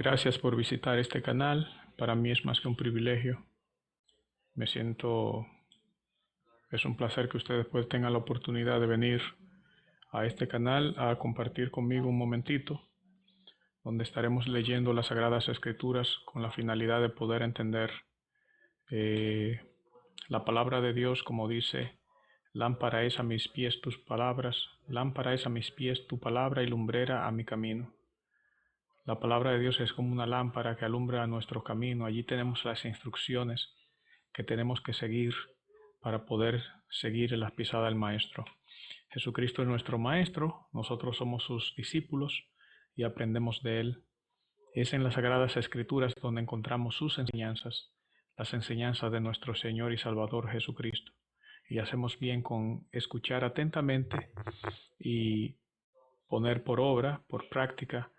Gracias por visitar este canal. Para mí es más que un privilegio. Es un placer que ustedes pues tengan la oportunidad de venir a este canal a compartir conmigo un momentito, donde estaremos leyendo las Sagradas Escrituras con la finalidad de poder entender eh, la palabra de Dios, como dice: lámpara es a mis pies tus palabras, lámpara es a mis pies tu palabra y lumbrera a mi camino. La palabra de Dios es como una lámpara que alumbra nuestro camino. Allí tenemos las instrucciones que tenemos que seguir para poder seguir en las pisadas del Maestro. Jesucristo es nuestro Maestro, nosotros somos sus discípulos y aprendemos de Él. Es en las Sagradas Escrituras donde encontramos sus enseñanzas, las enseñanzas de nuestro Señor y Salvador Jesucristo. Y hacemos bien con escuchar atentamente y poner por obra, por práctica,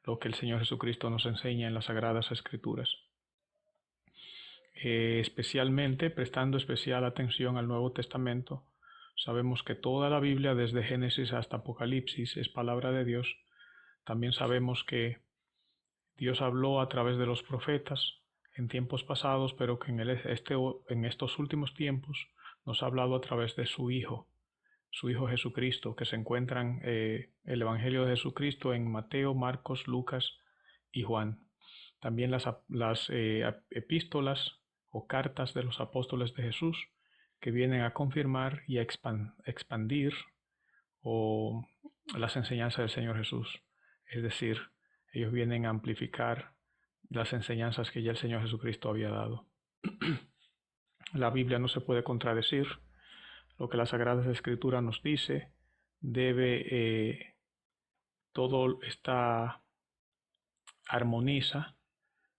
lo que el Señor Jesucristo nos enseña en las Sagradas Escrituras. Especialmente, prestando especial atención al Nuevo Testamento, sabemos que toda la Biblia, desde Génesis hasta Apocalipsis, es palabra de Dios. También sabemos que Dios habló a través de los profetas en tiempos pasados, pero que en estos últimos tiempos nos ha hablado a través de su Hijo Jesucristo, que se encuentran el Evangelio de Jesucristo en Mateo, Marcos, Lucas y Juan. También las epístolas o cartas de los apóstoles de Jesús, que vienen a confirmar y a expandir o las enseñanzas del Señor Jesús. Es decir, ellos vienen a amplificar las enseñanzas que ya el Señor Jesucristo había dado. La Biblia no se puede contradecir. Lo que las Sagradas Escrituras nos dice, todo está armoniza,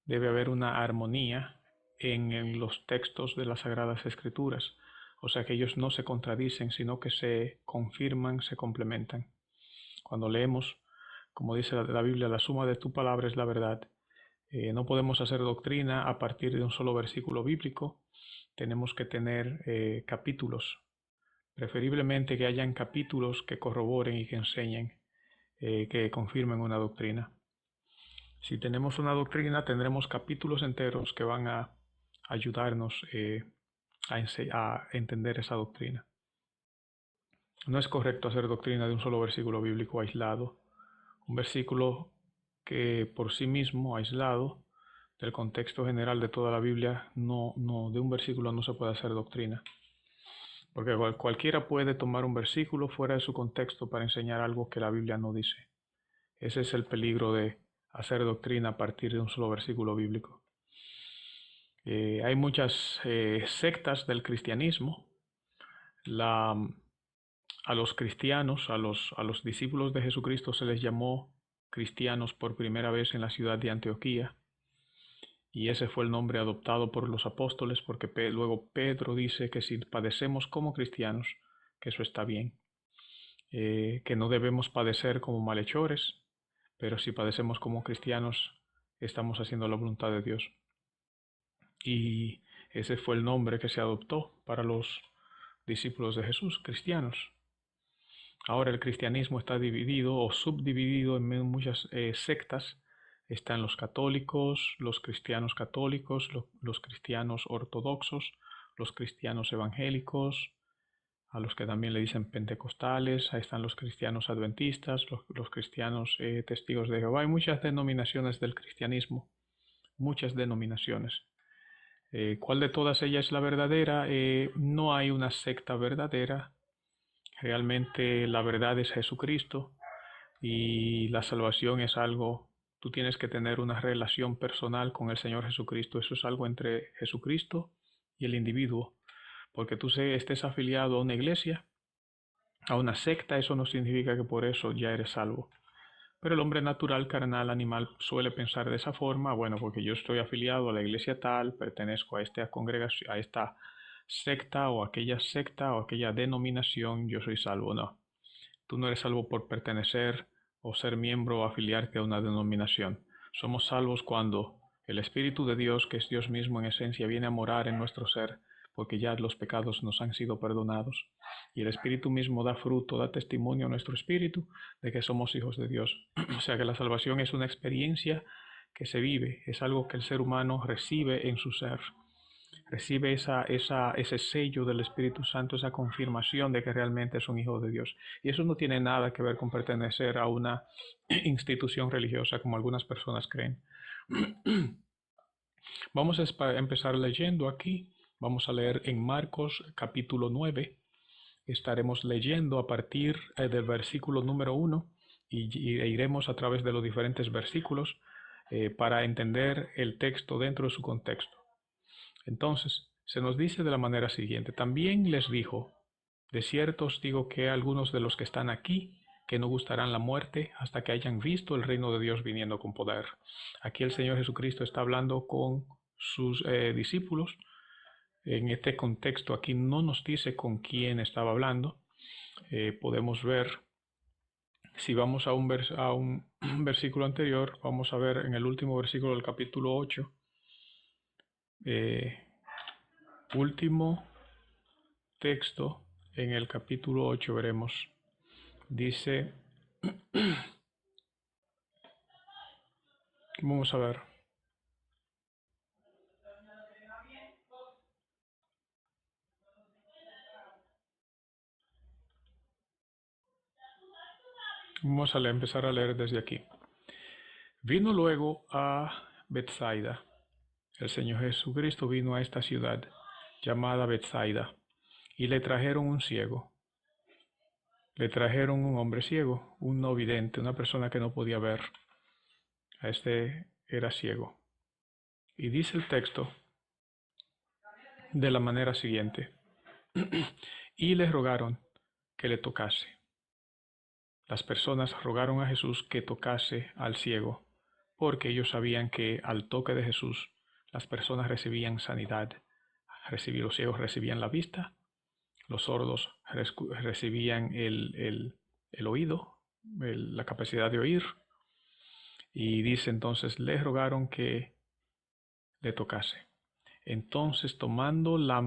debe haber una armonía en los textos de las Sagradas Escrituras. O sea que ellos no se contradicen, sino que se confirman, se complementan. Cuando leemos, como dice la Biblia, la suma de tu palabra es la verdad. No podemos hacer doctrina a partir de un solo versículo bíblico. Tenemos que tener capítulos. Preferiblemente que hayan capítulos que corroboren y que enseñen, que confirmen una doctrina. Si tenemos una doctrina, tendremos capítulos enteros que van a ayudarnos a entender esa doctrina. No es correcto hacer doctrina de un solo versículo bíblico aislado. Un versículo que por sí mismo, aislado del contexto general de toda la Biblia, de un versículo no se puede hacer doctrina. Porque cualquiera puede tomar un versículo fuera de su contexto para enseñar algo que la Biblia no dice. Ese es el peligro de hacer doctrina a partir de un solo versículo bíblico. Hay muchas sectas del cristianismo. A los cristianos, a los discípulos de Jesucristo se les llamó cristianos por primera vez en la ciudad de Antioquía. Y ese fue el nombre adoptado por los apóstoles, porque luego Pedro dice que si padecemos como cristianos, que eso está bien, que no debemos padecer como malhechores, pero si padecemos como cristianos, estamos haciendo la voluntad de Dios. Y ese fue el nombre que se adoptó para los discípulos de Jesús, cristianos. Ahora el cristianismo está dividido o subdividido en muchas sectas. Están los católicos, los cristianos católicos, los cristianos ortodoxos, los cristianos evangélicos, a los que también le dicen pentecostales. Ahí están los cristianos adventistas, los cristianos testigos de Jehová. Hay muchas denominaciones del cristianismo, muchas denominaciones. ¿Cuál de todas ellas es la verdadera? No hay una secta verdadera. Realmente la verdad es Jesucristo y la salvación es algo, tú tienes que tener una relación personal con el Señor Jesucristo. Eso es algo entre Jesucristo y el individuo. Porque tú estés afiliado a una iglesia, a una secta, eso no significa que por eso ya eres salvo. Pero el hombre natural, carnal, animal, suele pensar de esa forma: bueno, porque yo estoy afiliado a la iglesia tal, pertenezco a esta congregación, a esta secta o aquella denominación, yo soy salvo. No, tú no eres salvo por pertenecer o ser miembro o afiliarte a una denominación. Somos salvos cuando el Espíritu de Dios, que es Dios mismo en esencia, viene a morar en nuestro ser, porque ya los pecados nos han sido perdonados. Y el Espíritu mismo da fruto, da testimonio a nuestro espíritu de que somos hijos de Dios. O sea que la salvación es una experiencia que se vive, es algo que el ser humano recibe en su ser. Recibe ese sello del Espíritu Santo, esa confirmación de que realmente es un hijo de Dios. Y eso no tiene nada que ver con pertenecer a una institución religiosa como algunas personas creen. Vamos a empezar leyendo aquí. Vamos a leer en Marcos capítulo 9. Estaremos leyendo a partir del versículo número 1 y iremos a través de los diferentes versículos para entender el texto dentro de su contexto. Entonces, se nos dice de la manera siguiente: también les dijo, de cierto os digo que algunos de los que están aquí, que no gustarán la muerte hasta que hayan visto el reino de Dios viniendo con poder. Aquí el Señor Jesucristo está hablando con sus discípulos. En este contexto aquí no nos dice con quién estaba hablando. Podemos ver, si vamos a un versículo anterior, vamos a ver en el último versículo del capítulo 8, último texto en el capítulo 8 veremos, dice, vamos a ver, vamos a empezar a leer desde aquí. Vino luego a Bethsaida. El Señor Jesucristo vino a esta ciudad llamada Bethsaida y le trajeron un ciego. Le trajeron un hombre ciego, un no vidente, una persona que no podía ver. A este era ciego. Y dice el texto de la manera siguiente: y le rogaron que le tocase. Las personas rogaron a Jesús que tocase al ciego, porque ellos sabían que al toque de Jesús las personas recibían sanidad. Los ciegos recibían la vista, los sordos recibían el oído, la capacidad de oír. Y dice entonces, le rogaron que le tocase. Entonces tomando la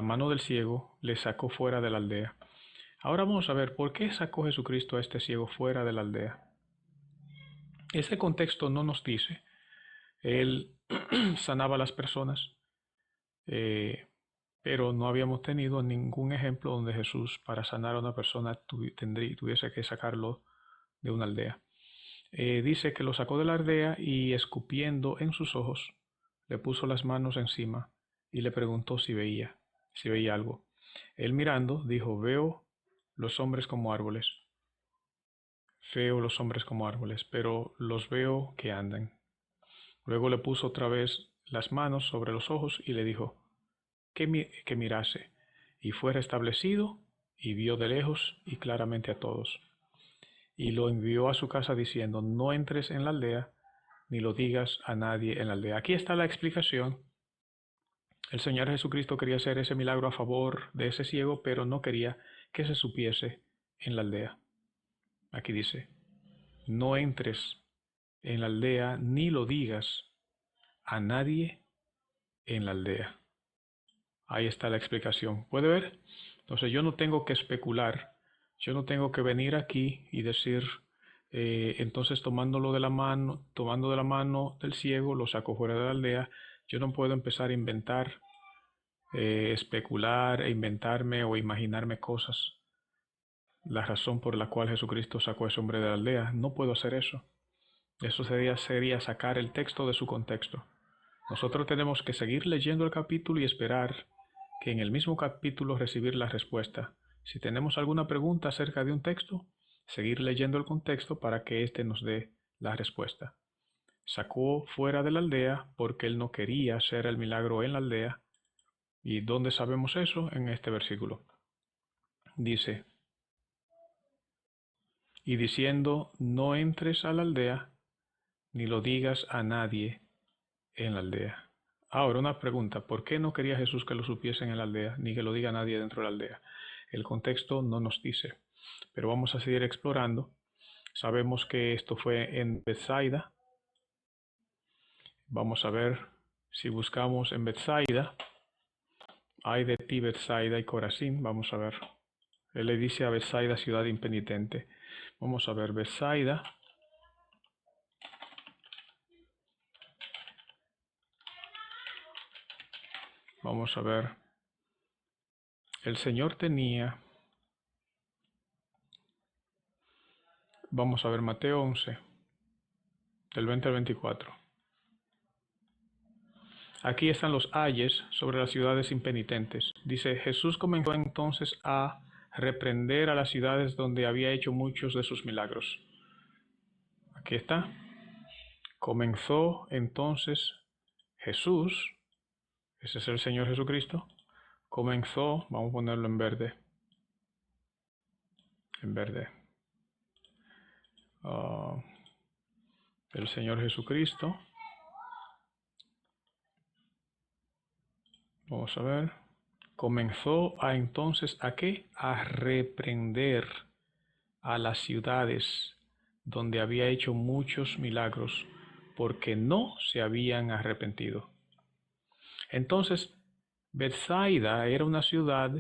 mano del ciego, le sacó fuera de la aldea. Ahora vamos a ver por qué sacó Jesucristo a este ciego fuera de la aldea. Ese contexto no nos dice. Él sanaba a las personas, pero no habíamos tenido ningún ejemplo donde Jesús, para sanar a una persona, tuviese que sacarlo de una aldea. Dice que lo sacó de la aldea y, escupiendo en sus ojos, le puso las manos encima y le preguntó si veía algo. Él, mirando, dijo: veo los hombres como árboles. Veo los hombres como árboles, pero los veo que andan. Luego le puso otra vez las manos sobre los ojos y le dijo que mirase. Y fue restablecido y vio de lejos y claramente a todos. Y lo envió a su casa diciendo: no entres en la aldea, ni lo digas a nadie en la aldea. Aquí está la explicación. El Señor Jesucristo quería hacer ese milagro a favor de ese ciego, pero no quería que se supiese en la aldea. Aquí dice: no entres en la aldea, ni lo digas a nadie en la aldea. Ahí está la explicación. ¿Puede ver? Entonces yo no tengo que especular. Yo no tengo que venir aquí y decir, entonces tomando de la mano del ciego, lo saco fuera de la aldea. Yo no puedo empezar a inventar, especular e inventarme o imaginarme cosas. La razón por la cual Jesucristo sacó a ese hombre de la aldea. No puedo hacer eso. Eso sería sacar el texto de su contexto. Nosotros tenemos que seguir leyendo el capítulo y esperar que en el mismo capítulo recibir la respuesta. Si tenemos alguna pregunta acerca de un texto, seguir leyendo el contexto para que éste nos dé la respuesta. Sacó fuera de la aldea porque él no quería hacer el milagro en la aldea. ¿Y dónde sabemos eso? En este versículo. Dice: y diciendo, no entres a la aldea, ni lo digas a nadie en la aldea. Ahora una pregunta: ¿por qué no quería Jesús que lo supiesen en la aldea, ni que lo diga nadie dentro de la aldea? El contexto no nos dice, pero vamos a seguir explorando. Sabemos que esto fue en Bethsaida. Vamos a ver, si buscamos en Bethsaida, ay de ti Bethsaida y Corazín. Vamos a ver. Él le dice a Bethsaida, ciudad impenitente. Vamos a ver, Bethsaida Vamos a ver. El Señor tenía, vamos a ver Mateo 11, del 20 al 24. Aquí están los ayes sobre las ciudades impenitentes. Dice, Jesús comenzó entonces a reprender a las ciudades donde había hecho muchos de sus milagros. Aquí está. Comenzó entonces Jesús, ese es el Señor Jesucristo, comenzó, vamos a ponerlo en verde, uh, el Señor Jesucristo, vamos a ver, comenzó a entonces, ¿a qué? A reprender a las ciudades donde había hecho muchos milagros, porque no se habían arrepentido. Entonces, Bethsaida era una ciudad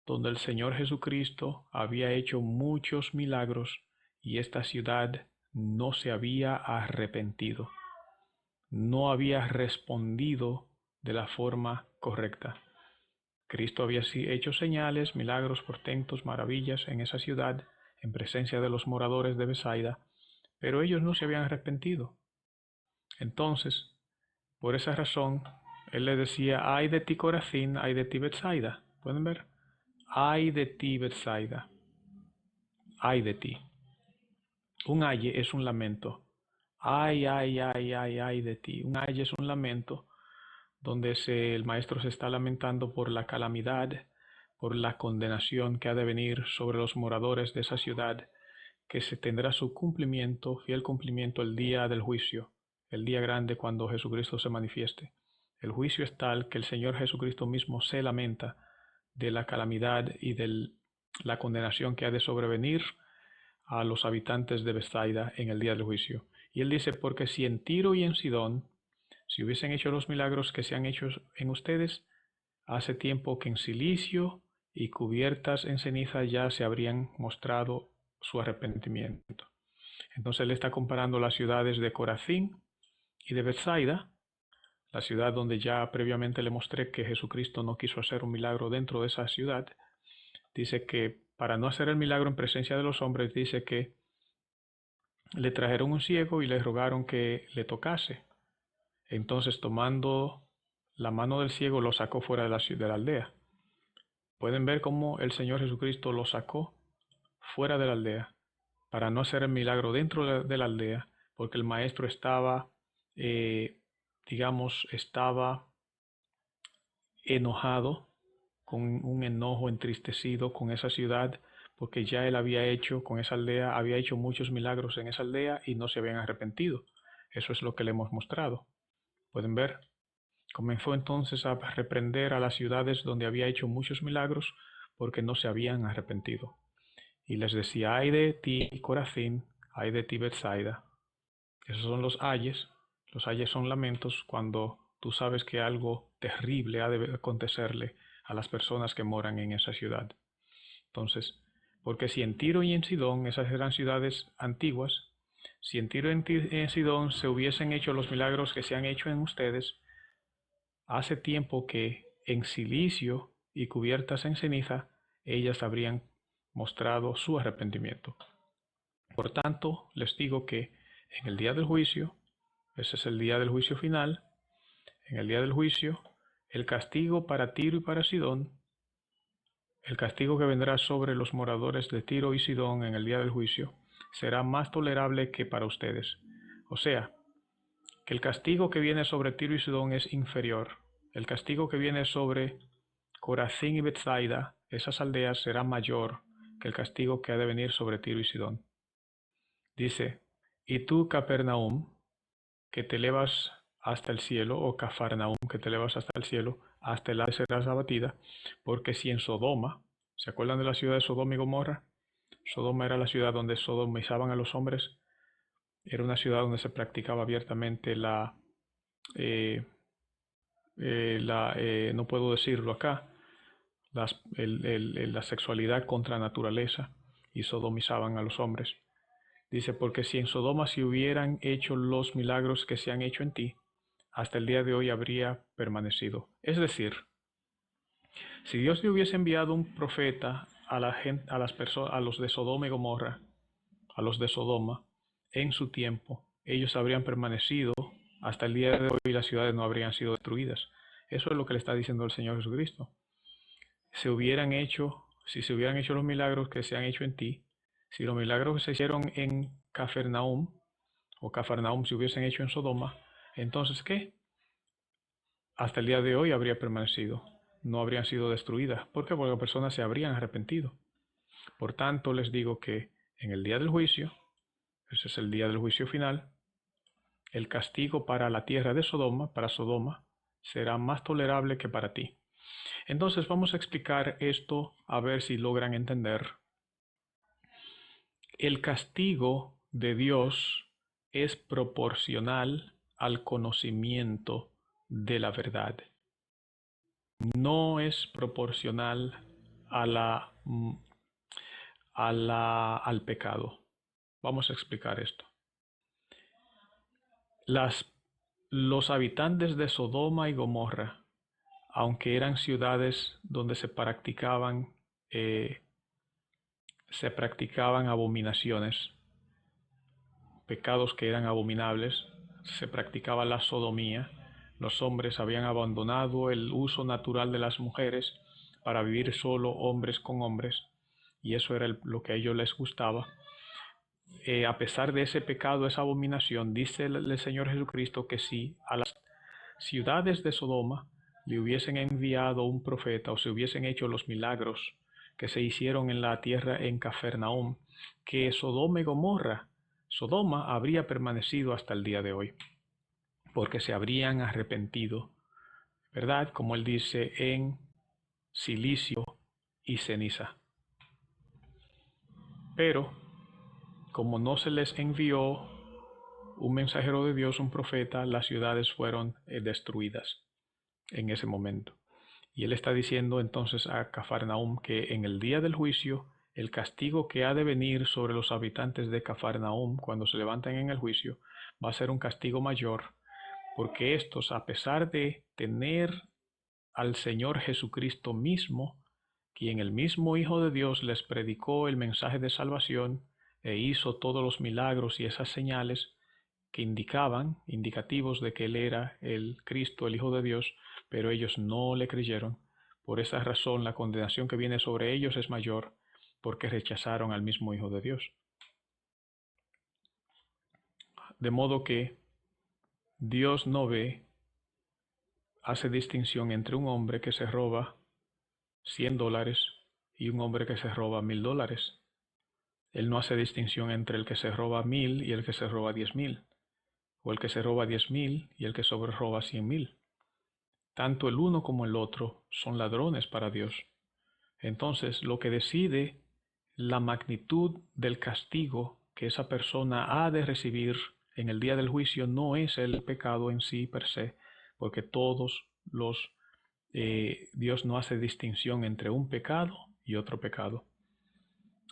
donde el Señor Jesucristo había hecho muchos milagros y esta ciudad no se había arrepentido, no había respondido de la forma correcta. Cristo había hecho señales, milagros, portentos, maravillas en esa ciudad, en presencia de los moradores de Bethsaida, pero ellos no se habían arrepentido. Entonces, por esa razón, él le decía, ay de ti Corazín, ay de ti Bethsaida. ¿Pueden ver? Ay de ti Bethsaida, ay de ti. Un aye es un lamento. Ay, ay, ay, ay, ay de ti. Un aye es un lamento donde el maestro se está lamentando por la calamidad, por la condenación que ha de venir sobre los moradores de esa ciudad, que se tendrá su cumplimiento, fiel cumplimiento el día del juicio, el día grande cuando Jesucristo se manifieste. El juicio es tal que el Señor Jesucristo mismo se lamenta de la calamidad y de la condenación que ha de sobrevenir a los habitantes de Bethsaida en el día del juicio. Y él dice, porque si en Tiro y en Sidón, si hubiesen hecho los milagros que se han hecho en ustedes, hace tiempo que en silicio y cubiertas en ceniza ya se habrían mostrado su arrepentimiento. Entonces él está comparando las ciudades de Corazín y de Bethsaida, la ciudad donde ya previamente le mostré que Jesucristo no quiso hacer un milagro dentro de esa ciudad. Dice que para no hacer el milagro en presencia de los hombres, dice que le trajeron un ciego y le rogaron que le tocase. Entonces, tomando la mano del ciego, lo sacó fuera de la aldea. Pueden ver cómo el Señor Jesucristo lo sacó fuera de la aldea para no hacer el milagro dentro de la aldea, porque el maestro estaba, estaba enojado, con un enojo entristecido con esa ciudad, porque ya él había hecho con esa aldea, había hecho muchos milagros en esa aldea y no se habían arrepentido. Eso es lo que le hemos mostrado. Pueden ver. Comenzó entonces a reprender a las ciudades donde había hecho muchos milagros porque no se habían arrepentido. Y les decía, ay de ti Corazín, ay de ti Bethsaida. Esos son los ayes. Los ayes son lamentos cuando tú sabes que algo terrible ha de acontecerle a las personas que moran en esa ciudad. Entonces, porque si en Tiro y en Sidón, esas eran ciudades antiguas, si en Tiro y en Sidón se hubiesen hecho los milagros que se han hecho en ustedes, hace tiempo que en silicio y cubiertas en ceniza, ellas habrían mostrado su arrepentimiento. Por tanto, les digo que en el día del juicio, ese es el día del juicio final, en el día del juicio, el castigo para Tiro y para Sidón, el castigo que vendrá sobre los moradores de Tiro y Sidón en el día del juicio, será más tolerable que para ustedes. O sea, que el castigo que viene sobre Tiro y Sidón es inferior. El castigo que viene sobre Corazín y Bethsaida, esas aldeas, será mayor que el castigo que ha de venir sobre Tiro y Sidón. Dice, y tú, Capernaum, que te elevas hasta el cielo, o Cafarnaum, que te elevas hasta el cielo, hasta el Hades serás abatida, porque si en Sodoma, ¿se acuerdan de la ciudad de Sodoma y Gomorra? Sodoma era la ciudad donde sodomizaban a los hombres, era una ciudad donde se practicaba abiertamente no puedo decirlo acá, la sexualidad contra naturaleza, y sodomizaban a los hombres. Dice, porque si en Sodoma se hubieran hecho los milagros que se han hecho en ti, hasta el día de hoy habría permanecido. Es decir, Si Dios le hubiese enviado un profeta a la gente, a las personas, a los de Sodoma y Gomorra, a los de Sodoma, en su tiempo, ellos habrían permanecido hasta el día de hoy y las ciudades no habrían sido destruidas. Eso es lo que le está diciendo el Señor Jesucristo. Si se hubieran hecho los milagros que se han hecho en ti, si los milagros que se hicieron en Cafarnaum o Cafarnaum se hubiesen hecho en Sodoma, entonces ¿qué? Hasta el día de hoy habría permanecido, no habrían sido destruidas. ¿Por qué? Porque las personas se habrían arrepentido. Por tanto, les digo que en el día del juicio, ese es el día del juicio final, el castigo para la tierra de Sodoma, para Sodoma, será más tolerable que para ti. Entonces vamos a explicar esto a ver si logran entender. El castigo de Dios es proporcional al conocimiento de la verdad. No es proporcional a al pecado. Vamos a explicar esto. Los habitantes de Sodoma y Gomorra, aunque eran ciudades donde se practicaban abominaciones, pecados que eran abominables, se practicaba la sodomía, los hombres habían abandonado el uso natural de las mujeres para vivir solo hombres con hombres, y eso era lo que a ellos les gustaba. A pesar de ese pecado, esa abominación, dice el Señor Jesucristo que si a las ciudades de Sodoma le hubiesen enviado un profeta o se hubiesen hecho los milagros que se hicieron en la tierra en Cafarnaum, que Sodoma y Gomorra, Sodoma habría permanecido hasta el día de hoy, porque se habrían arrepentido, ¿verdad? Como él dice, en silicio y ceniza. Pero como no se les envió un mensajero de Dios, un profeta, las ciudades fueron destruidas en ese momento. Y él está diciendo entonces a Cafarnaum que en el día del juicio, el castigo que ha de venir sobre los habitantes de Cafarnaum cuando se levanten en el juicio va a ser un castigo mayor, porque estos, a pesar de tener al Señor Jesucristo mismo, quien el mismo Hijo de Dios les predicó el mensaje de salvación e hizo todos los milagros y esas señales que indicativos de que Él era el Cristo, el Hijo de Dios, pero ellos no le creyeron. Por esa razón la condenación que viene sobre ellos es mayor, porque rechazaron al mismo Hijo de Dios. De modo que Dios no hace distinción entre un hombre que se roba $100 y un hombre que se roba $1000. Él no hace distinción entre el que se roba 1000 y el que se roba 10.000, o el que se roba 10.000 y el que sobre roba 100.000. Tanto el uno como el otro son ladrones para Dios. Entonces, lo que decide la magnitud del castigo que esa persona ha de recibir en el día del juicio no es el pecado en sí per se, porque Dios no hace distinción entre un pecado y otro pecado.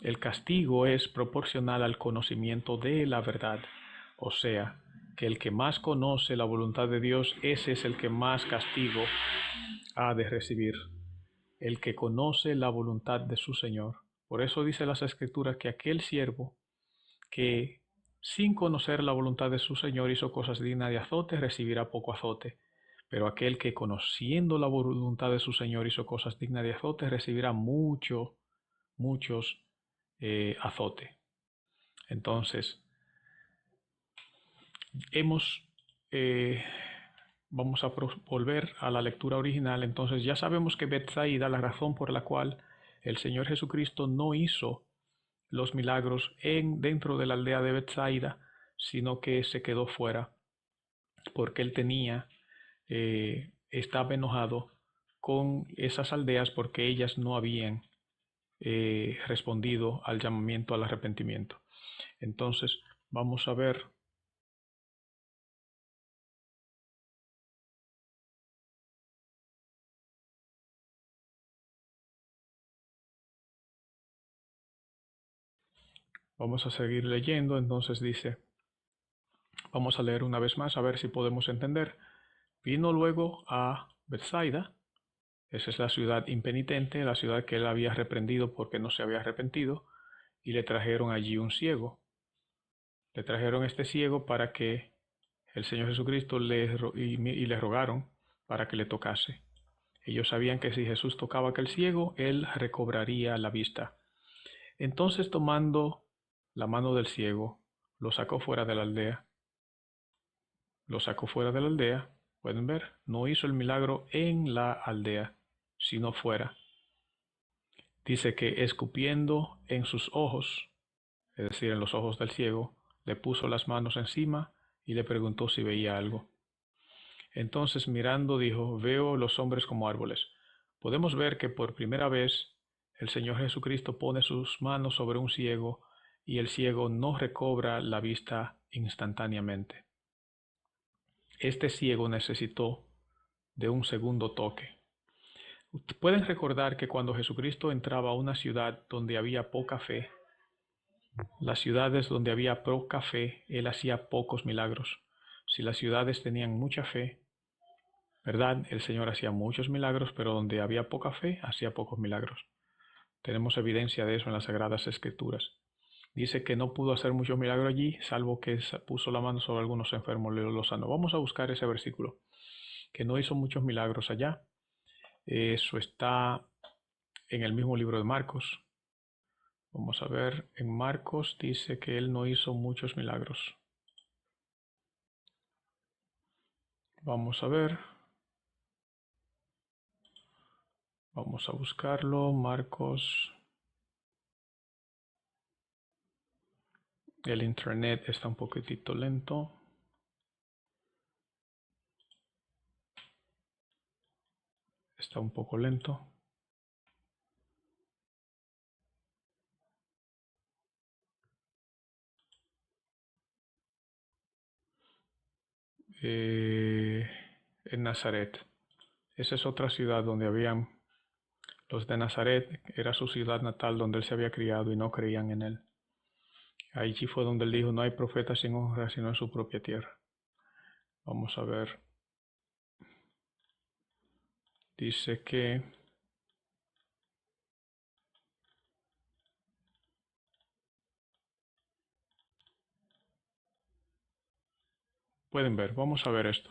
El castigo es proporcional al conocimiento de la verdad, o sea, que el que más conoce la voluntad de Dios, ese es el que más castigo ha de recibir, el que conoce la voluntad de su Señor. Por eso dice las Escrituras que aquel siervo que sin conocer la voluntad de su Señor hizo cosas dignas de azote, recibirá poco azote. Pero aquel que conociendo la voluntad de su Señor hizo cosas dignas de azote, recibirá muchos azote. Entonces, eh, vamos a volver a la lectura original. Entonces ya sabemos que Betsaida, la razón por la cual el Señor Jesucristo no hizo los milagros dentro de la aldea de Betsaida, sino que se quedó fuera, porque él estaba enojado con esas aldeas porque ellas no habían respondido al llamamiento al arrepentimiento. Entonces, vamos a ver Vamos a seguir leyendo, entonces dice, vamos a leer una vez más a ver si podemos entender. Vino luego a Bethsaida Esa es la ciudad impenitente, la ciudad que él había reprendido porque no se había arrepentido, y le trajeron allí un ciego. Le trajeron este ciego para que el Señor Jesucristo y le rogaron para que le tocase. Ellos sabían que si Jesús tocaba a aquel ciego, él recobraría la vista. Entonces, tomando la mano del ciego, lo sacó fuera de la aldea. Lo sacó fuera de la aldea. Pueden ver, no hizo el milagro en la aldea, sino fuera. Dice que escupiendo en sus ojos, es decir, en los ojos del ciego, le puso las manos encima y le preguntó si veía algo. Entonces mirando dijo, veo los hombres como árboles. Podemos ver que por primera vez el Señor Jesucristo pone sus manos sobre un ciego y el ciego no recobra la vista instantáneamente. Este ciego necesitó de un segundo toque. Pueden recordar que cuando Jesucristo entraba a una ciudad donde había poca fe, las ciudades donde había poca fe, él hacía pocos milagros. Si las ciudades tenían mucha fe, ¿verdad? El Señor hacía muchos milagros, pero donde había poca fe, hacía pocos milagros. Tenemos evidencia de eso en las Sagradas Escrituras. Dice que no pudo hacer muchos milagros allí, salvo que puso la mano sobre algunos enfermos y los sanó. Vamos a buscar ese versículo, que no hizo muchos milagros allá. Eso está en el mismo libro de Marcos. Vamos a ver, en Marcos dice que él no hizo muchos milagros. Vamos a ver. Vamos a buscarlo. Marcos. El internet está un poquitito lento. Está un poco lento. En Nazaret. Esa es otra ciudad donde habían los de Nazaret. Era su ciudad natal donde él se había criado y no creían en él. Allí fue donde él dijo, no hay profeta sin honra sino en su propia tierra. Vamos a ver. Dice que pueden ver, vamos a ver esto.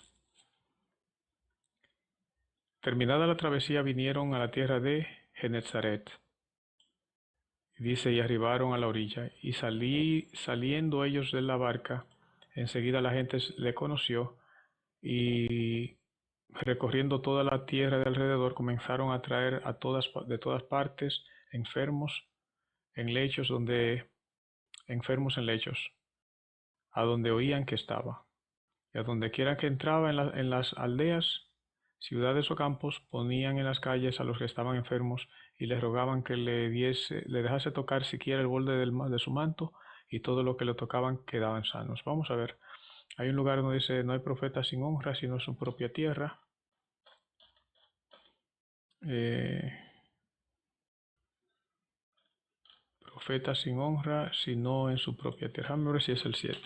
Terminada la travesía vinieron a la tierra de Genezaret. Dice, y arribaron a la orilla, y saliendo ellos de la barca, enseguida la gente le conoció, y recorriendo toda la tierra de alrededor, comenzaron a traer de todas partes enfermos en lechos, enfermos en lechos, a donde oían que estaba. Y a donde quiera que entraba en las aldeas, ciudades o campos, ponían en las calles a los que estaban enfermos y les rogaban que le dejase tocar siquiera el borde de su manto, y todo lo que le tocaban quedaban sanos. Vamos a ver, hay un lugar donde dice, no hay profeta sin honra, sino en su propia tierra. Profeta sin honra, sino en su propia tierra. Vamos a ver si es el 7.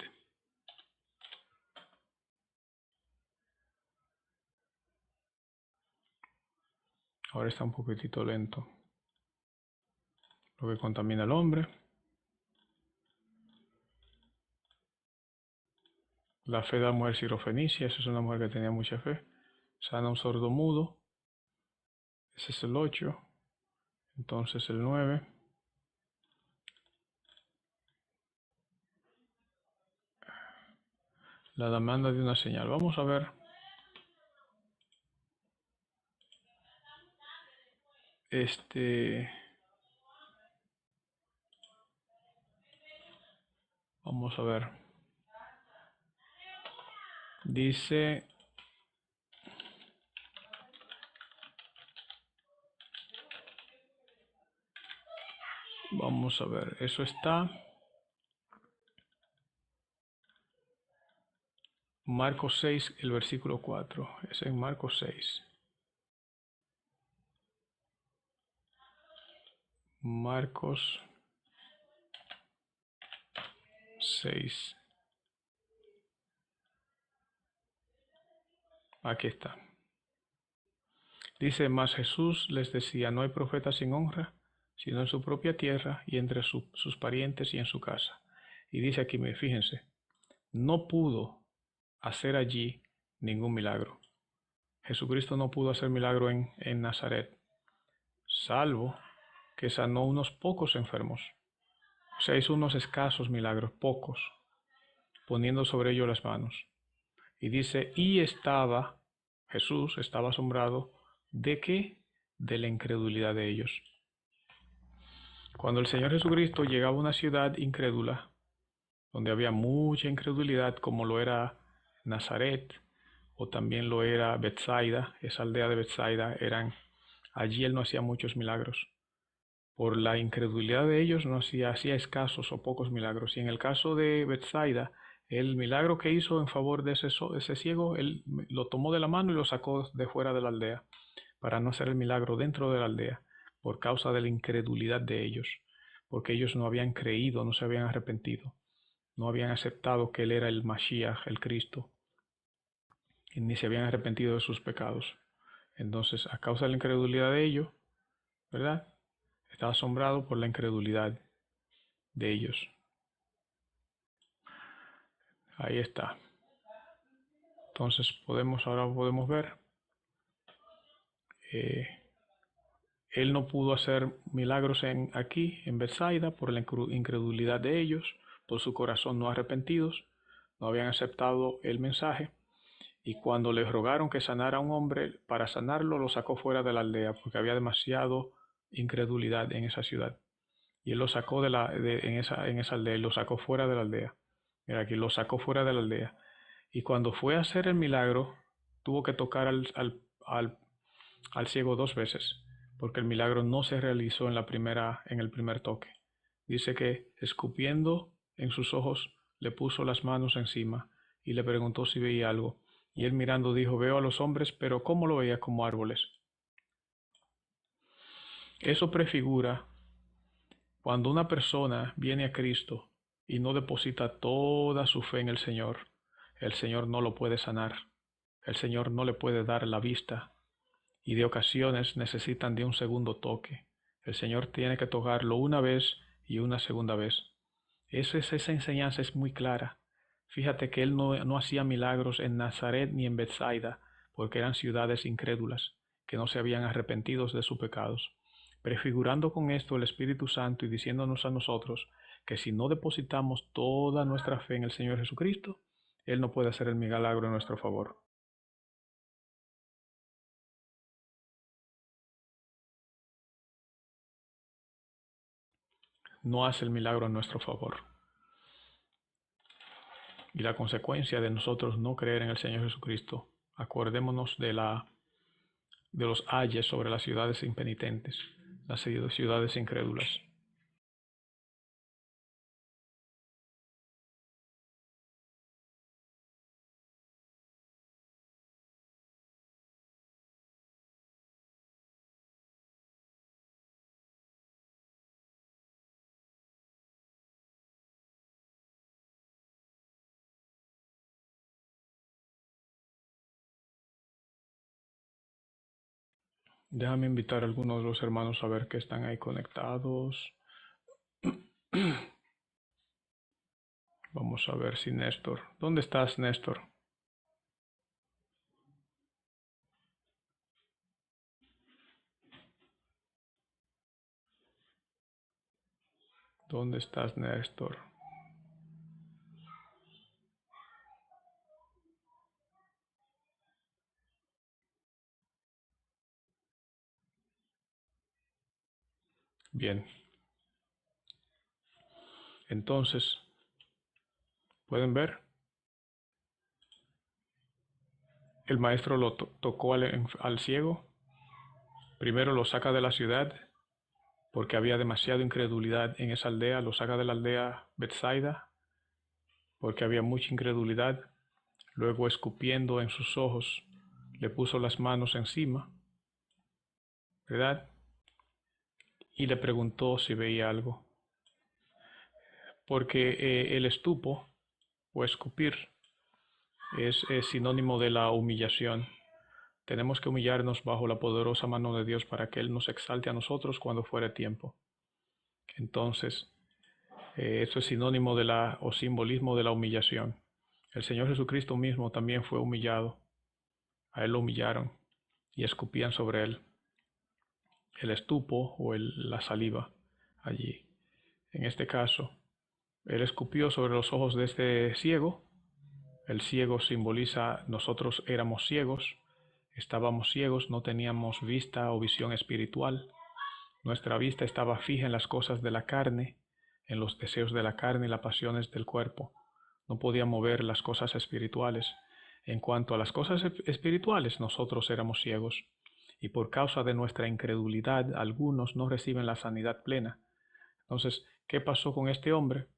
Ahora está un poquitito lento. Lo que contamina al hombre. La fe de la mujer sirofenicia, esa es una mujer que tenía mucha fe. Sana un sordo mudo. Ese es el 8. Entonces el 9. La demanda de una señal. Vamos a ver. Vamos a ver. Dice, vamos a ver, eso está Marcos 6, el versículo 4. Es en Marcos 6. Marcos 6. Aquí está. Dice, mas Jesús les decía, no hay profeta sin honra, sino en su propia tierra y entre sus parientes y en su casa. Y dice aquí, fíjense, no pudo hacer allí ningún milagro. Jesucristo no pudo hacer milagro en Nazaret, salvo que sanó unos pocos enfermos. O sea, hizo unos escasos milagros, pocos, poniendo sobre ellos las manos. Y dice, Jesús estaba asombrado ¿de qué? De la incredulidad de ellos. Cuando el Señor Jesucristo llegaba a una ciudad incrédula, donde había mucha incredulidad, como lo era Nazaret, o también lo era Betsaida, esa aldea de Betsaida, allí él no hacía muchos milagros. Por la incredulidad de ellos no hacía escasos o pocos milagros. Y en el caso de Betsaida, el milagro que hizo en favor de ese ciego, él lo tomó de la mano y lo sacó de fuera de la aldea, para no hacer el milagro dentro de la aldea, por causa de la incredulidad de ellos, porque ellos no habían creído, no se habían arrepentido, no habían aceptado que él era el Mashiach, el Cristo, y ni se habían arrepentido de sus pecados. Entonces, a causa de la incredulidad de ellos, ¿verdad? Estaba asombrado por la incredulidad de ellos. Ahí está. Entonces ahora podemos ver, él no pudo hacer milagros aquí en Betsaida por la incredulidad de ellos, por su corazón no arrepentidos, no habían aceptado el mensaje. Y cuando le rogaron que sanara a un hombre, para sanarlo lo sacó fuera de la aldea, porque había demasiado incredulidad en esa ciudad. Y él lo sacó en esa aldea, lo sacó fuera de la aldea. Mira aquí, lo sacó fuera de la aldea. Y cuando fue a hacer el milagro, tuvo que tocar al ciego 2 veces, porque el milagro no se realizó en el primer toque. Dice que escupiendo en sus ojos, le puso las manos encima y le preguntó si veía algo. Y él mirando dijo, veo a los hombres, pero ¿cómo lo veía? Como árboles. Eso prefigura cuando una persona viene a Cristo y no deposita toda su fe en el Señor no lo puede sanar. El Señor no le puede dar la vista y de ocasiones necesitan de un segundo toque. El Señor tiene que tocarlo una vez y una segunda vez. Esa enseñanza es muy clara. Fíjate que él no hacía milagros en Nazaret ni en Betsaida, porque eran ciudades incrédulas, que no se habían arrepentido de sus pecados, prefigurando con esto el Espíritu Santo y diciéndonos a nosotros que si no depositamos toda nuestra fe en el Señor Jesucristo, Él no puede hacer el milagro en nuestro favor. No hace el milagro en nuestro favor. Y la consecuencia de nosotros no creer en el Señor Jesucristo, acordémonos de los ayes sobre las ciudades impenitentes, las ciudades incrédulas. Déjame invitar a algunos de los hermanos a ver que están ahí conectados. Vamos a ver si Néstor. ¿Dónde estás, Néstor? ¿Dónde estás, Néstor? Bien. Entonces, ¿pueden ver? El maestro lo tocó al ciego. Primero lo saca de la ciudad, porque había demasiada incredulidad en esa aldea. Lo saca de la aldea Betsaida, porque había mucha incredulidad. Luego, escupiendo en sus ojos, le puso las manos encima, ¿verdad? Y le preguntó si veía algo. Porque el estupo o escupir es sinónimo de la humillación. tenemos que humillarnos bajo la poderosa mano de Dios para que Él nos exalte a nosotros cuando fuere tiempo. Entonces, esto es sinónimo de o simbolismo de la humillación. El Señor Jesucristo mismo también fue humillado. A Él lo humillaron y escupían sobre Él el estupo o la saliva allí. En este caso, Él escupió sobre los ojos de este ciego. El ciego simboliza nosotros éramos ciegos, estábamos ciegos, no teníamos vista o visión espiritual. Nuestra vista estaba fija en las cosas de la carne, en los deseos de la carne y las pasiones del cuerpo. No podíamos ver las cosas espirituales. En cuanto a las cosas espirituales, nosotros éramos ciegos. Y por causa de nuestra incredulidad, algunos no reciben la sanidad plena. Entonces, ¿qué pasó con este hombre?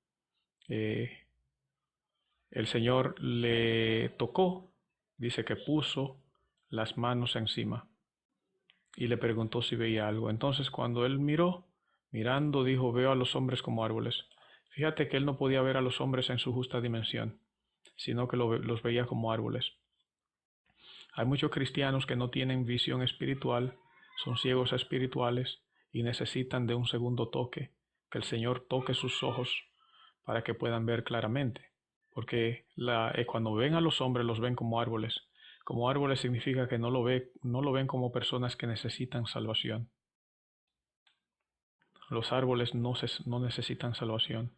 El Señor le tocó, dice que puso las manos encima y le preguntó si veía algo. Entonces, cuando él mirando, dijo: veo a los hombres como árboles. Fíjate que él no podía ver a los hombres en su justa dimensión, sino que los veía como árboles. Hay muchos cristianos que no tienen visión espiritual, son ciegos espirituales y necesitan de un segundo toque, que el Señor toque sus ojos para que puedan ver claramente. Porque cuando ven a los hombres los ven como árboles. Como árboles significa que no lo ven como personas que necesitan salvación. Los árboles no necesitan salvación.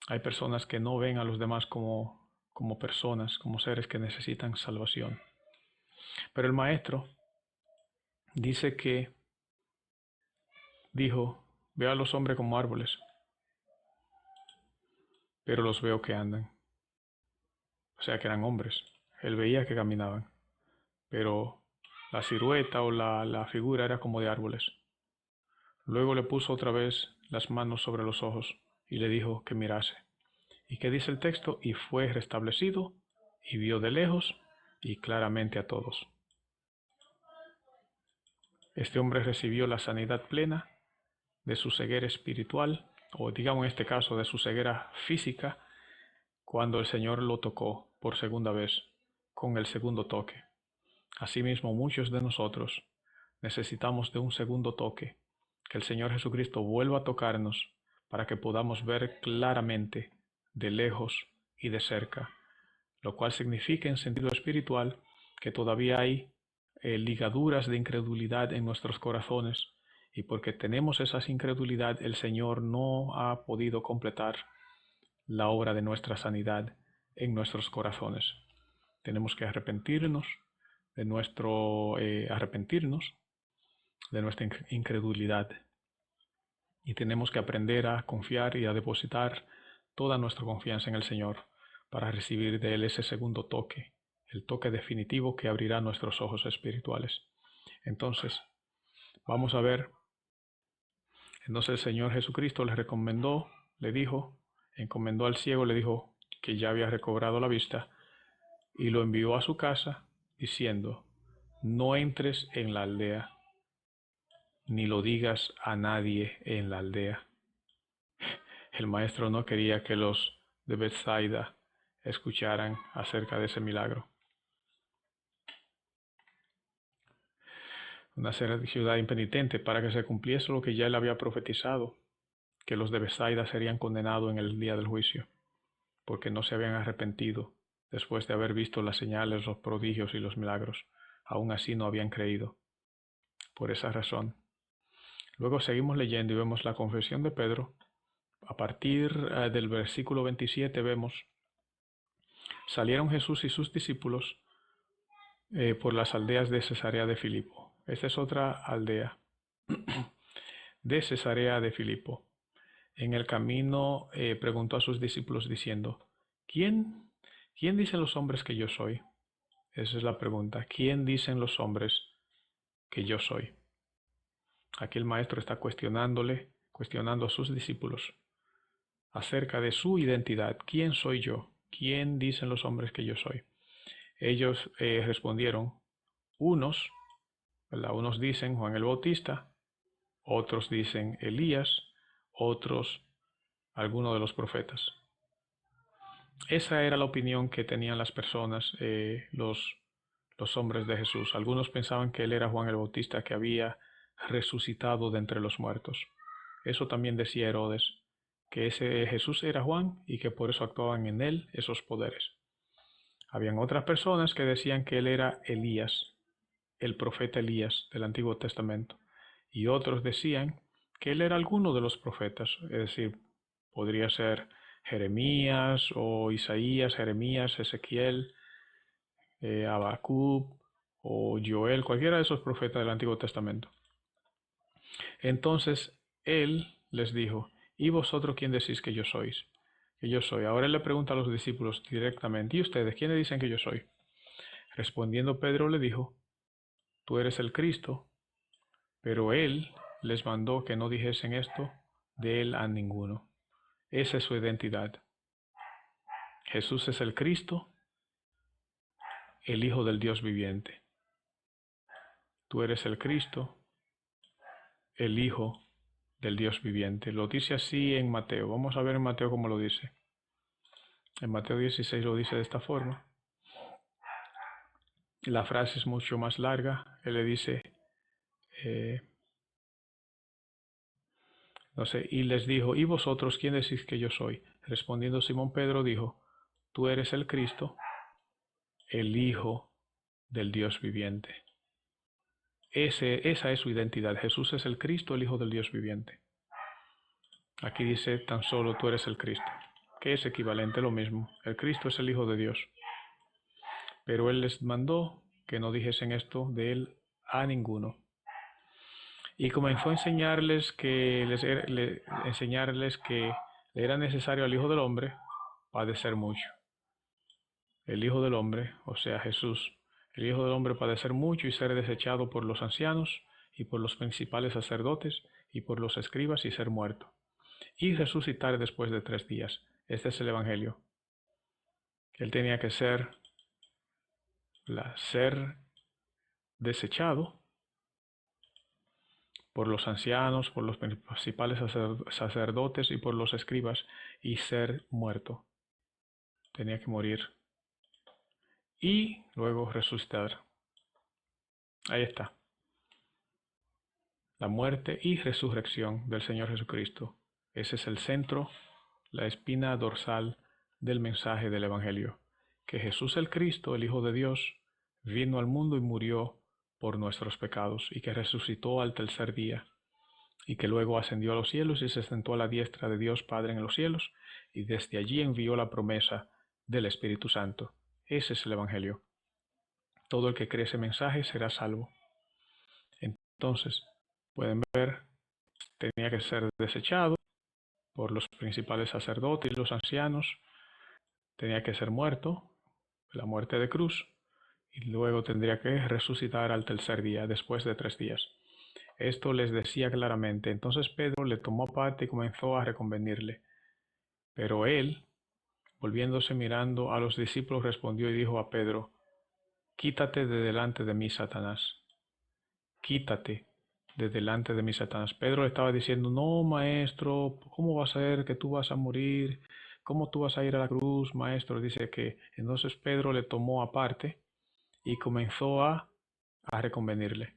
Hay personas que no ven a los demás como personas, como seres que necesitan salvación. Pero el maestro dice que dijo: veo a los hombres como árboles, pero los veo que andan. O sea que eran hombres. Él veía que caminaban, pero la silueta o la figura era como de árboles. Luego le puso otra vez las manos sobre los ojos y le dijo que mirase. ¿Y qué dice el texto? Y fue restablecido y vio de lejos y claramente a todos. Este hombre recibió la sanidad plena de su ceguera espiritual, o digamos en este caso de su ceguera física, cuando el Señor lo tocó por segunda vez, con el segundo toque. Asimismo, muchos de nosotros necesitamos de un segundo toque, que el Señor Jesucristo vuelva a tocarnos para que podamos ver claramente, de lejos y de cerca, lo cual significa en sentido espiritual que todavía hay ligaduras de incredulidad en nuestros corazones, y porque tenemos esa incredulidad, el Señor no ha podido completar la obra de nuestra sanidad en nuestros corazones. Tenemos que arrepentirnos de nuestra incredulidad, y tenemos que aprender a confiar y a depositar toda nuestra confianza en el Señor para recibir de Él ese segundo toque, el toque definitivo que abrirá nuestros ojos espirituales. Entonces, vamos a ver. Entonces el Señor Jesucristo encomendó al ciego, le dijo que ya había recobrado la vista, y lo envió a su casa diciendo: no entres en la aldea, ni lo digas a nadie en la aldea. El maestro no quería que los de Bethsaida escucharan acerca de ese milagro. Una ciudad impenitente, para que se cumpliese lo que ya él había profetizado, que los de Bethsaida serían condenados en el día del juicio, porque no se habían arrepentido después de haber visto las señales, los prodigios y los milagros. Aún así no habían creído. Por esa razón. Luego seguimos leyendo y vemos la confesión de Pedro. A partir del versículo 27 vemos: salieron Jesús y sus discípulos por las aldeas de Cesarea de Filipo. Esta es otra aldea de Cesarea de Filipo. En el camino preguntó a sus discípulos diciendo: ¿Quién dicen los hombres que yo soy? Esa es la pregunta. ¿Quién dicen los hombres que yo soy? Aquí el maestro está cuestionando a sus discípulos acerca de su identidad. ¿Quién soy yo? ¿Quién dicen los hombres que yo soy? Ellos respondieron: unos dicen Juan el Bautista, otros dicen Elías, otros alguno de los profetas. Esa era la opinión que tenían las personas, los los hombres de Jesús. Algunos pensaban que él era Juan el Bautista que había resucitado de entre los muertos. Eso también decía Herodes, que ese Jesús era Juan y que por eso actuaban en él esos poderes. Habían otras personas que decían que él era Elías, el profeta Elías del Antiguo Testamento, y otros decían que él era alguno de los profetas, es decir, podría ser Jeremías o Isaías, Jeremías, Ezequiel, Habacuc o Joel, cualquiera de esos profetas del Antiguo Testamento. Entonces él les dijo: ¿y vosotros quién decís que yo sois? Que yo soy. Ahora él le pregunta a los discípulos directamente: ¿y ustedes quiénes dicen que yo soy? Respondiendo Pedro le dijo: tú eres el Cristo. Pero él les mandó que no dijesen esto de él a ninguno. Esa es su identidad. Jesús es el Cristo, el Hijo del Dios viviente. Tú eres el Cristo, el Hijo del Dios viviente. Lo dice así en Mateo. Vamos a ver en Mateo cómo lo dice. En Mateo 16 lo dice de esta forma. La frase es mucho más larga. Él le dice, no sé, y les dijo: ¿y vosotros quién decís que yo soy? Respondiendo Simón Pedro dijo: tú eres el Cristo, el Hijo del Dios viviente. Esa es su identidad. Jesús es el Cristo, el Hijo del Dios viviente. Aquí dice tan solo: tú eres el Cristo, que es equivalente a lo mismo. El Cristo es el Hijo de Dios. Pero él les mandó que no dijesen esto de él a ninguno. Y comenzó a enseñarles que le era necesario al Hijo del Hombre padecer mucho. El Hijo del Hombre, o sea Jesús, el Hijo del Hombre padecer mucho y ser desechado por los ancianos y por los principales sacerdotes y por los escribas y ser muerto. Y resucitar después de 3 días. Este es el Evangelio. Él tenía que ser desechado por los ancianos, por los principales sacerdotes y por los escribas y ser muerto. Tenía que morir y luego resucitar. Ahí está. La muerte y resurrección del Señor Jesucristo. Ese es el centro, la espina dorsal del mensaje del Evangelio. Que Jesús el Cristo, el Hijo de Dios, vino al mundo y murió por nuestros pecados, y que resucitó al 3er día, y que luego ascendió a los cielos y se sentó a la diestra de Dios Padre en los cielos, y desde allí envió la promesa del Espíritu Santo. Ese es el Evangelio. Todo el que cree ese mensaje será salvo. Entonces, pueden ver, tenía que ser desechado por los principales sacerdotes y los ancianos, tenía que ser muerto, la muerte de cruz, y luego tendría que resucitar al 3er día, después de 3 días. Esto les decía claramente. Entonces Pedro le tomó aparte y comenzó a reconvenirle. Pero él, volviéndose mirando a los discípulos, respondió y dijo a Pedro: quítate de delante de mí, Satanás. Quítate de delante de mí, Satanás. Pedro le estaba diciendo: no, maestro, ¿cómo va a ser que tú vas a morir? ¿Cómo tú vas a ir a la cruz, maestro? Dice que entonces Pedro le tomó aparte y comenzó a reconvenirle.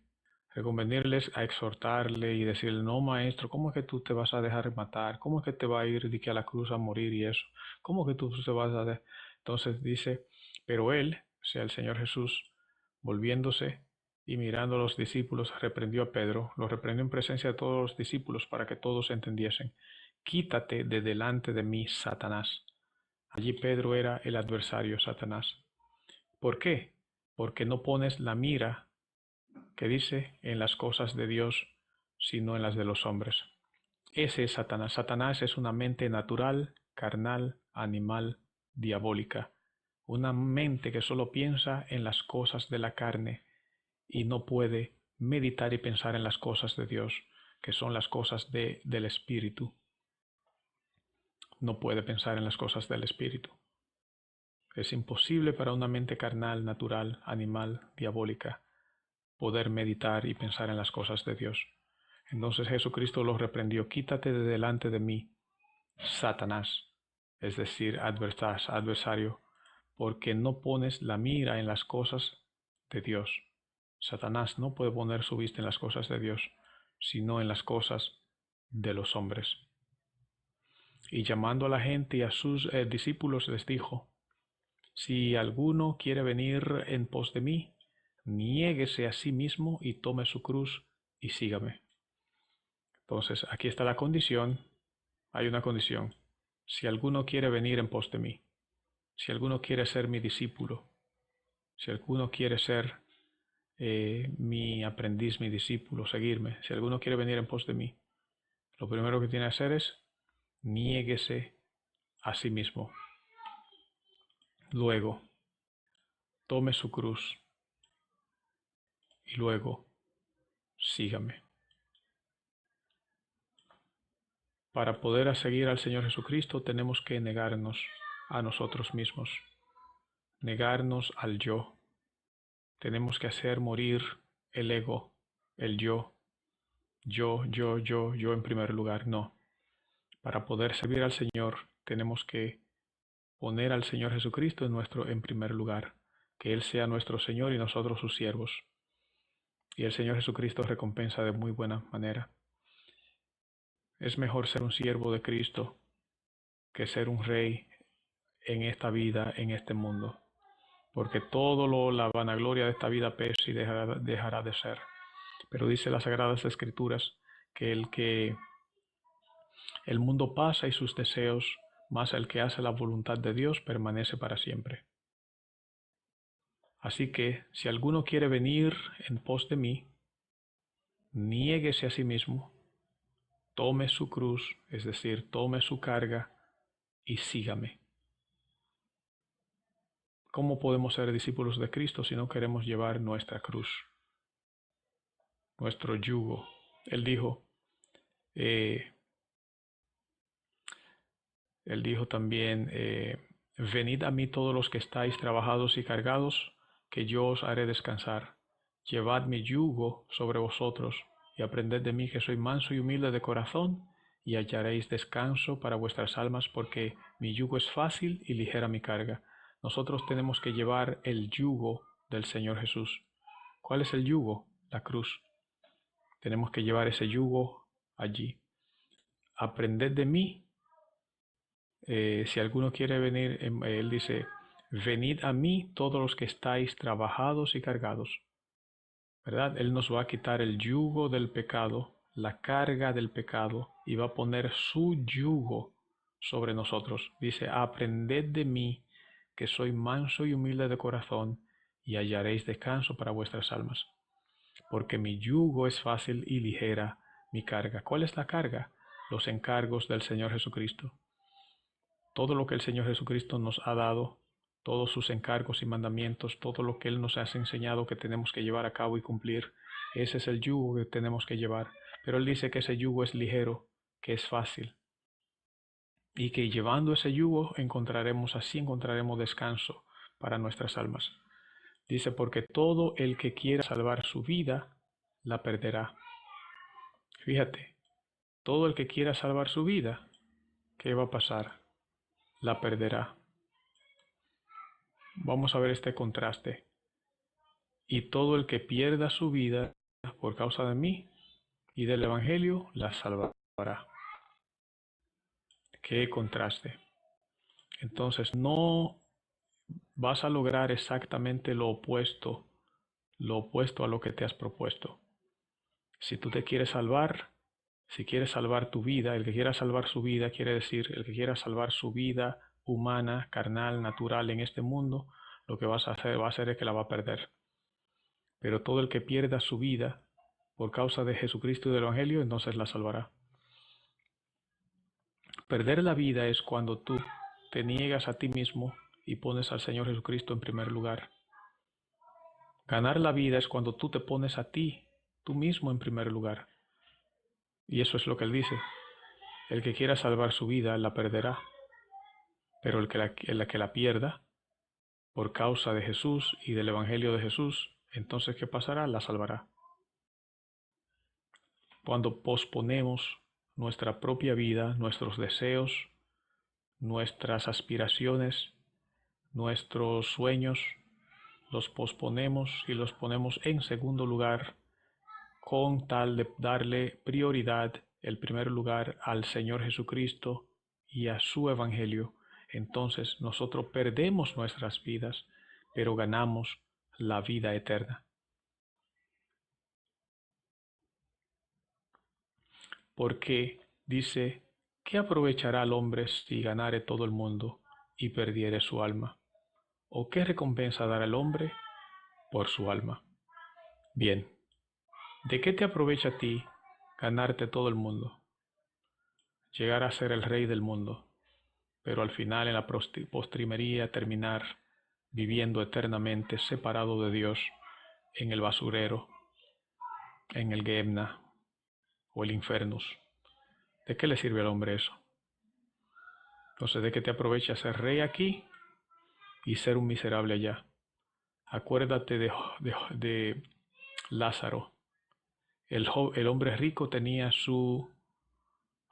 Reconvenirles, a exhortarle y decirle: no, maestro, ¿cómo es que tú te vas a dejar matar? ¿Cómo es que te va a ir de que a la cruz a morir y eso? ¿Cómo que tú te vas a...? Entonces dice, pero él, o sea, el Señor Jesús, volviéndose y mirando a los discípulos, reprendió a Pedro, lo reprendió en presencia de todos los discípulos para que todos entendiesen: quítate de delante de mí, Satanás. Allí Pedro era el adversario, Satanás. ¿Por qué? Porque no pones la mira, que dice, en las cosas de Dios, sino en las de los hombres. Ese es Satanás. Satanás es una mente natural, carnal, animal, diabólica. Una mente que solo piensa en las cosas de la carne y no puede meditar y pensar en las cosas de Dios, que son las cosas del Espíritu. No puede pensar en las cosas del Espíritu. Es imposible para una mente carnal, natural, animal, diabólica, poder meditar y pensar en las cosas de Dios. Entonces Jesucristo los reprendió: quítate de delante de mí, Satanás, es decir, adversario, porque no pones la mira en las cosas de Dios. Satanás no puede poner su vista en las cosas de Dios, sino en las cosas de los hombres. Y llamando a la gente y a sus discípulos les dijo: si alguno quiere venir en pos de mí, niéguese a sí mismo y tome su cruz y sígame. Entonces, aquí está la condición. Hay una condición. Si alguno quiere venir en pos de mí, si alguno quiere ser mi discípulo, si alguno quiere ser mi aprendiz, mi discípulo, seguirme, si alguno quiere venir en pos de mí, lo primero que tiene que hacer es niéguese a sí mismo. Luego, tome su cruz y luego sígame. Para poder seguir al Señor Jesucristo tenemos que negarnos a nosotros mismos, negarnos al yo. Tenemos que hacer morir el ego, el yo en primer lugar. No. Para poder servir al Señor tenemos que poner al Señor Jesucristo en primer lugar, que Él sea nuestro Señor y nosotros sus siervos. Y el Señor Jesucristo recompensa de muy buena manera. Es mejor ser un siervo de Cristo que ser un rey en esta vida, en este mundo, porque la vanagloria de esta vida pesa y dejará de ser. Pero dice las Sagradas Escrituras que el mundo pasa y sus deseos, mas el que hace la voluntad de Dios permanece para siempre. Así que si alguno quiere venir en pos de mí, niéguese a sí mismo, tome su cruz, es decir, tome su carga y sígame. ¿Cómo podemos ser discípulos de Cristo si no queremos llevar nuestra cruz, nuestro yugo? Él dijo también, venid a mí todos los que estáis trabajados y cargados, que yo os haré descansar. Llevad mi yugo sobre vosotros y aprended de mí, que soy manso y humilde de corazón, y hallaréis descanso para vuestras almas, porque mi yugo es fácil y ligera mi carga. Nosotros tenemos que llevar el yugo del Señor Jesús. ¿Cuál es el yugo? La cruz. Tenemos que llevar ese yugo allí. Aprended de mí. Si alguno quiere venir, él dice: venid a mí todos los que estáis trabajados y cargados. ¿Verdad? Él nos va a quitar el yugo del pecado, la carga del pecado, y va a poner su yugo sobre nosotros. Dice: aprended de mí, que soy manso y humilde de corazón, y hallaréis descanso para vuestras almas. Porque mi yugo es fácil y ligera mi carga. ¿Cuál es la carga? Los encargos del Señor Jesucristo. Todo lo que el Señor Jesucristo nos ha dado, todos sus encargos y mandamientos, todo lo que Él nos ha enseñado que tenemos que llevar a cabo y cumplir, ese es el yugo que tenemos que llevar. Pero Él dice que ese yugo es ligero, que es fácil, y que llevando ese yugo encontraremos descanso para nuestras almas. Dice: porque todo el que quiera salvar su vida, la perderá. Fíjate, todo el que quiera salvar su vida, ¿qué va a pasar? La perderá. Vamos a ver este contraste. Y todo el que pierda su vida por causa de mí y del Evangelio, la salvará. Qué contraste. Entonces no vas a lograr exactamente lo opuesto a lo que te has propuesto. Si tú te quieres salvar, si quieres salvar tu vida, el que quiera salvar su vida, quiere decir el que quiera salvar su vida humana, carnal, natural en este mundo, lo que va a hacer es que la va a perder. Pero todo el que pierda su vida por causa de Jesucristo y del Evangelio, entonces la salvará. Perder la vida es cuando tú te niegas a ti mismo y pones al Señor Jesucristo en primer lugar. Ganar la vida es cuando tú te pones a ti, tú mismo en primer lugar. Y eso es lo que Él dice. El que quiera salvar su vida la perderá. Pero el que la pierda por causa de Jesús y del Evangelio de Jesús, entonces ¿qué pasará? La salvará. Cuando posponemos nuestra propia vida, nuestros deseos, nuestras aspiraciones, nuestros sueños, los posponemos y los ponemos en segundo lugar con tal de darle prioridad, el primer lugar, al Señor Jesucristo y a su Evangelio, entonces nosotros perdemos nuestras vidas, pero ganamos la vida eterna. Porque dice, ¿qué aprovechará el hombre si ganare todo el mundo y perdiere su alma? ¿O qué recompensa dará el hombre por su alma? Bien, ¿de qué te aprovecha a ti ganarte todo el mundo? Llegar a ser el rey del mundo, pero al final en la postrimería terminar viviendo eternamente separado de Dios en el basurero, en el Gehenna o el infernus. ¿De qué le sirve al hombre eso? Entonces, ¿de qué te aprovecha ser rey aquí y ser un miserable allá? Acuérdate de Lázaro. El hombre rico tenía su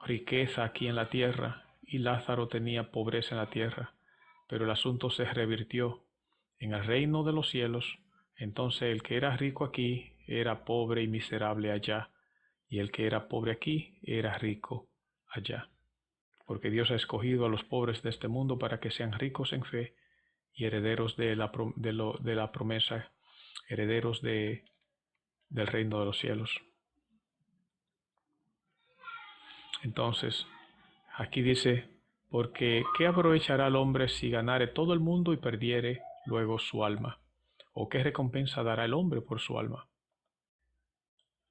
riqueza aquí en la tierra y Lázaro tenía pobreza en la tierra, pero el asunto se revirtió en el reino de los cielos. Entonces el que era rico aquí era pobre y miserable allá, y el que era pobre aquí era rico allá, porque Dios ha escogido a los pobres de este mundo para que sean ricos en fe y herederos de la promesa, herederos del reino de los cielos. Entonces, aquí dice, porque ¿qué aprovechará el hombre si ganare todo el mundo y perdiere luego su alma? ¿O qué recompensa dará el hombre por su alma?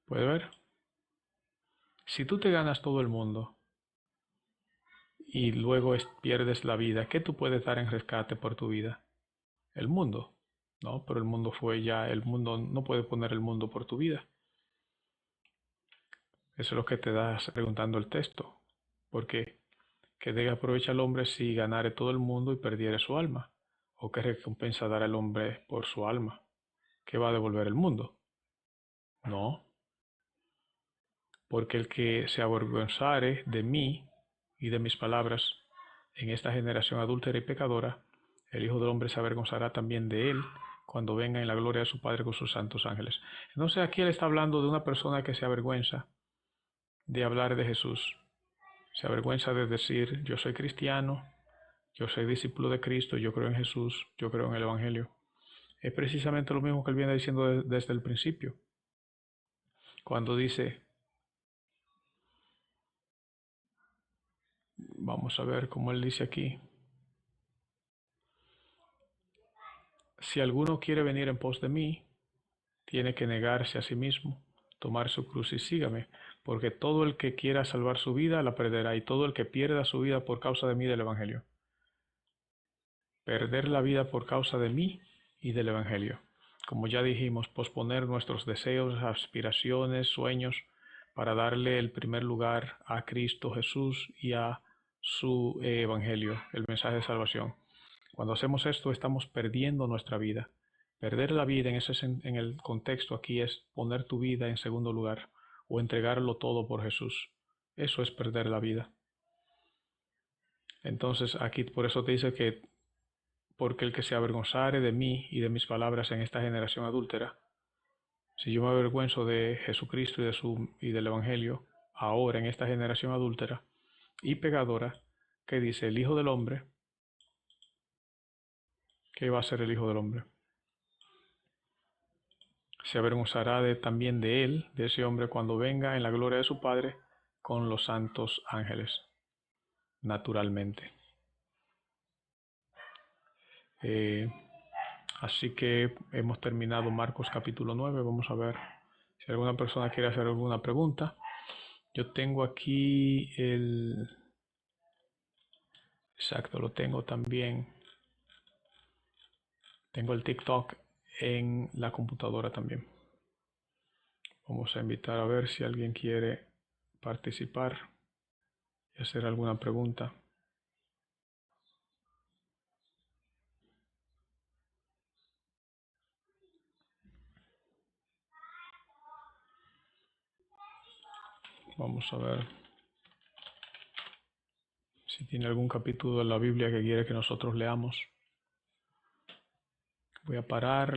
¿Puede ver? Si tú te ganas todo el mundo y luego pierdes la vida, ¿qué tú puedes dar en rescate por tu vida? El mundo. No, pero el mundo fue ya, el mundo no puede poner el mundo por tu vida. Eso es lo que te das preguntando el texto. Porque ¿qué de aprovecha el hombre si ganare todo el mundo y perdiere su alma? ¿O qué recompensa dará el hombre por su alma? ¿Qué va a devolver el mundo? No, porque el que se avergonzare de mí y de mis palabras en esta generación adúltera y pecadora, el Hijo del Hombre se avergonzará también de él cuando venga en la gloria de su Padre con sus santos ángeles. Entonces aquí él está hablando de una persona que se avergüenza de hablar de Jesús. Se avergüenza de decir, yo soy cristiano, yo soy discípulo de Cristo, yo creo en Jesús, yo creo en el Evangelio. Es precisamente lo mismo que él viene diciendo desde el principio. Cuando dice, vamos a ver cómo él dice aquí, si alguno quiere venir en pos de mí, tiene que negarse a sí mismo, tomar su cruz y sígame, porque todo el que quiera salvar su vida la perderá, y todo el que pierda su vida por causa de mí del Evangelio. Perder la vida por causa de mí y del Evangelio. Como ya dijimos, posponer nuestros deseos, aspiraciones, sueños, para darle el primer lugar a Cristo Jesús y a su Evangelio, el mensaje de salvación. Cuando hacemos esto estamos perdiendo nuestra vida. Perder la vida en el contexto aquí es poner tu vida en segundo lugar o entregarlo todo por Jesús. Eso es perder la vida. Entonces aquí por eso te dice que porque el que se avergonzare de mí y de mis palabras en esta generación adúltera, si yo me avergüenzo de Jesucristo y del Evangelio, ahora en esta generación adúltera y pecadora, que dice el Hijo del Hombre, ¿qué va a ser el Hijo del Hombre? Se avergonzará también de él, de ese hombre, cuando venga en la gloria de su Padre con los santos ángeles, naturalmente. Así que hemos terminado Marcos capítulo 9. Vamos a ver si alguna persona quiere hacer alguna pregunta. Yo tengo aquí exacto, lo tengo también. Tengo el TikTok en la computadora también. Vamos a invitar a ver si alguien quiere participar y hacer alguna pregunta. Vamos a ver si tiene algún capítulo de la Biblia que quiere que nosotros leamos. Voy a parar